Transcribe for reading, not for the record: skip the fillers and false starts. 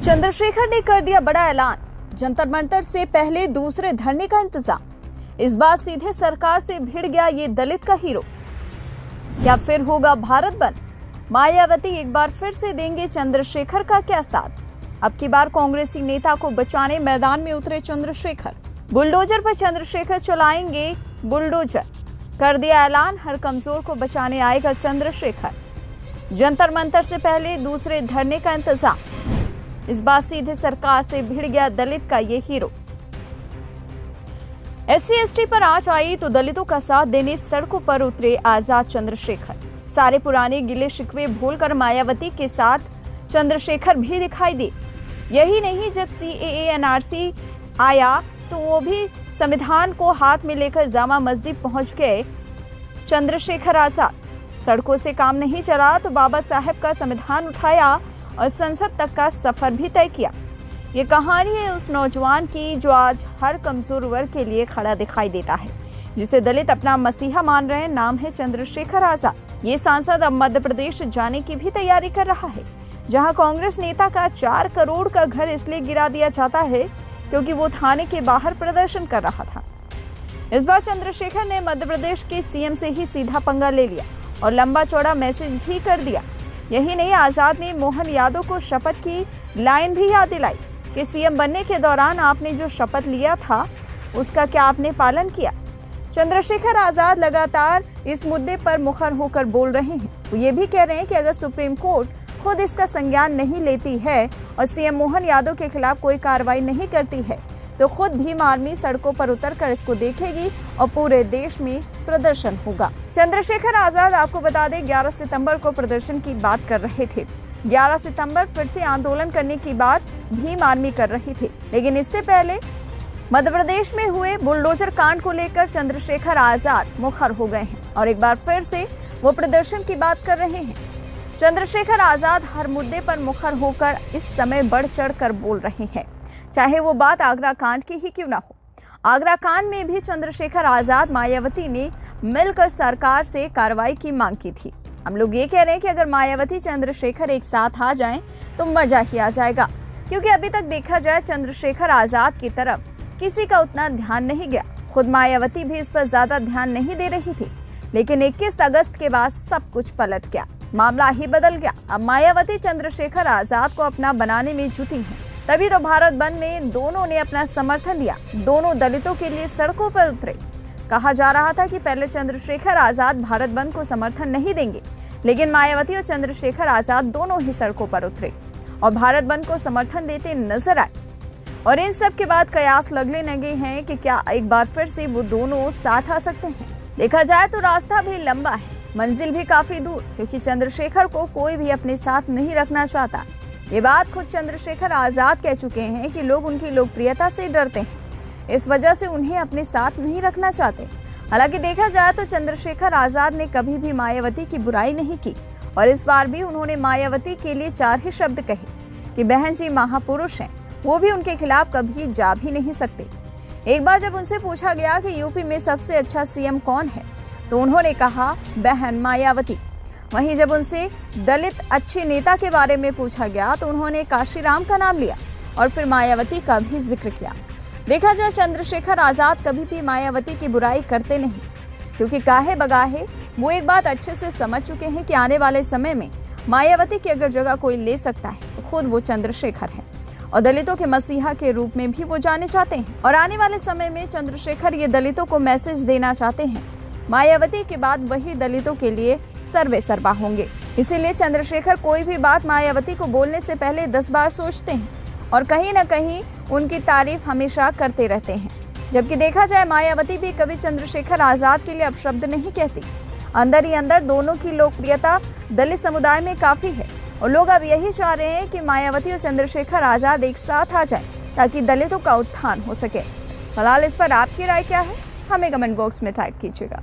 चंद्रशेखर ने कर दिया बड़ा ऐलान, जंतर मंतर से पहले दूसरे धरने का इंतजाम। इस बार सीधे सरकार से भिड़ गया ये दलित का हीरो। क्या फिर होगा भारत बंद? मायावती एक बार फिर से देंगे चंद्रशेखर का क्या साथ? अब की बार कांग्रेसी नेता को बचाने मैदान में उतरे चंद्रशेखर। बुलडोजर पर चंद्रशेखर चलाएंगे बुलडोजर। कर दिया ऐलान, हर कमजोर को बचाने आएगा चंद्रशेखर। जंतर मंतर से पहले दूसरे धरने का इंतजाम। इस बार सीधे सरकार से भिड़ गया दलित का ये हीरो। SC/ST पर आंच आई तो दलितों का साथ देने सड़कों पर उतरे आजाद चंद्रशेखर। सारे पुराने गिले शिकवे भूलकर मायावती के साथ चंद्रशेखर भी दिखाई दिए। यही नहीं, जब CAA NRC आया तो वो भी संविधान को हाथ में लेकर जामा मस्जिद पहुंच गए चंद्रशेखर आजाद। सड़कों से काम नहीं चला तो बाबा साहेब का संविधान उठाया और संसद तक का सफर भी तय किया। ये कहानी है उस नौजवान की जो आज हर कमजोर वर्ग के लिए खड़ा दिखाई देता है, जिसे दलित अपना मसीहा मान रहे हैं। नाम है चंद्रशेखर आजाद। ये सांसद अब मध्य प्रदेश जाने की भी तैयारी कर रहा है, जहां कांग्रेस नेता का 4 करोड़ का घर इसलिए गिरा दिया जाता है क्योंकि वो थाने के बाहर प्रदर्शन कर रहा था। इस बार चंद्रशेखर ने मध्य प्रदेश के CM से ही सीधा पंगा ले लिया और लंबा चौड़ा मैसेज भी कर दिया। यही नहीं, आजाद ने मोहन यादव को शपथ की लाइन भी याद दिलाई कि CM बनने के दौरान आपने जो शपथ लिया था उसका क्या आपने पालन किया। चंद्रशेखर आजाद लगातार इस मुद्दे पर मुखर होकर बोल रहे हैं। वो ये भी कह रहे हैं कि अगर सुप्रीम कोर्ट खुद इसका संज्ञान नहीं लेती है और CM मोहन यादव के खिलाफ कोई कार्रवाई नहीं करती है तो खुद भीम आर्मी सड़कों पर उतरकर इसको देखेगी और पूरे देश में प्रदर्शन होगा। चंद्रशेखर आजाद, आपको बता दें, 11 सितंबर को प्रदर्शन की बात कर रहे थे। 11 सितंबर फिर से आंदोलन करने की बात भीम आर्मी कर रही थी, लेकिन इससे पहले मध्य प्रदेश में हुए बुलडोजर कांड को लेकर चंद्रशेखर आजाद मुखर हो गए हैं और एक बार फिर से वो प्रदर्शन की बात कर रहे हैं। चंद्रशेखर आजाद हर मुद्दे पर मुखर होकर इस समय बढ़ चढ़ कर बोल रहे हैं, चाहे वो बात आगरा कांड की ही क्यों ना हो। आगरा कांड में भी चंद्रशेखर आजाद मायावती ने मिलकर सरकार से कार्रवाई की मांग की थी। हम लोग ये कह रहे हैं कि अगर मायावती चंद्रशेखर एक साथ आ जाएं तो मजा ही आ जाएगा, क्योंकि अभी तक देखा जाए चंद्रशेखर आजाद की तरफ किसी का उतना ध्यान नहीं गया। खुद मायावती भी इस पर ज्यादा ध्यान नहीं दे रही थी, लेकिन 21 अगस्त के बाद सब कुछ पलट गया, मामला ही बदल गया। अब मायावती चंद्रशेखर आजाद को अपना बनाने में जुटी हैं। तभी तो भारत बंद में दोनों ने अपना समर्थन दिया, दोनों दलितों के लिए सड़कों पर उतरे। कहा जा रहा था कि पहले चंद्रशेखर आजाद भारत बंद को समर्थन नहीं देंगे, लेकिन मायावती और चंद्रशेखर आजाद दोनों ही सड़कों पर उतरे और भारत बंद को समर्थन देते नजर आए। और इन सब के बाद कयास लगने लगे हैं कि क्या एक बार फिर से वो दोनों साथ आ सकते हैं। देखा जाए तो रास्ता भी लंबा है, मंजिल भी काफी दूर, क्योंकि चंद्रशेखर को कोई भी अपने साथ नहीं रखना चाहता। ये बात खुद चंद्रशेखर आजाद कह चुके हैं कि लोग उनकी लोकप्रियता से डरते हैं, इस वजह से उन्हें अपने साथ नहीं रखना चाहते। हालांकि देखा जाए तो चंद्रशेखर आजाद ने कभी भी मायावती की बुराई नहीं की और इस बार भी उन्होंने मायावती के लिए 4 ही शब्द कहे कि बहन जी महापुरुष हैं, वो भी उनके खिलाफ कभी जा भी नहीं सकते। एक बार जब उनसे पूछा गया कि यूपी में सबसे अच्छा CM कौन है तो उन्होंने कहा बहन मायावती। वहीं जब उनसे दलित अच्छे नेता के बारे में पूछा गया तो उन्होंने काशीराम का नाम लिया और फिर मायावती का भी जिक्र किया। देखा जाए चंद्रशेखर आजाद कभी भी मायावती की बुराई करते नहीं, क्योंकि काहे बगाहे वो एक बात अच्छे से समझ चुके हैं कि आने वाले समय में मायावती की अगर जगह कोई ले सकता है तो खुद वो चंद्रशेखर है और दलितों के मसीहा के रूप में भी वो जाने चाहते हैं। और आने वाले समय में चंद्रशेखर ये दलितों को मैसेज देना चाहते हैं, मायावती के बाद वही दलितों के लिए सर्वे सर्वा होंगे। इसीलिए चंद्रशेखर कोई भी बात मायावती को बोलने से पहले 10 बार सोचते हैं और कहीं ना कहीं उनकी तारीफ हमेशा करते रहते हैं। जबकि देखा जाए मायावती भी कभी चंद्रशेखर आजाद के लिए अपशब्द नहीं कहती। अंदर ही अंदर दोनों की लोकप्रियता दलित समुदाय में काफी है और लोग अब यही चाह रहे हैं कि मायावती और चंद्रशेखर आजाद एक साथ आ जाए ताकि दलितों का उत्थान हो सके। फिलहाल इस पर आपकी राय क्या है, हमें कमेंट बॉक्स में टाइप कीजिएगा।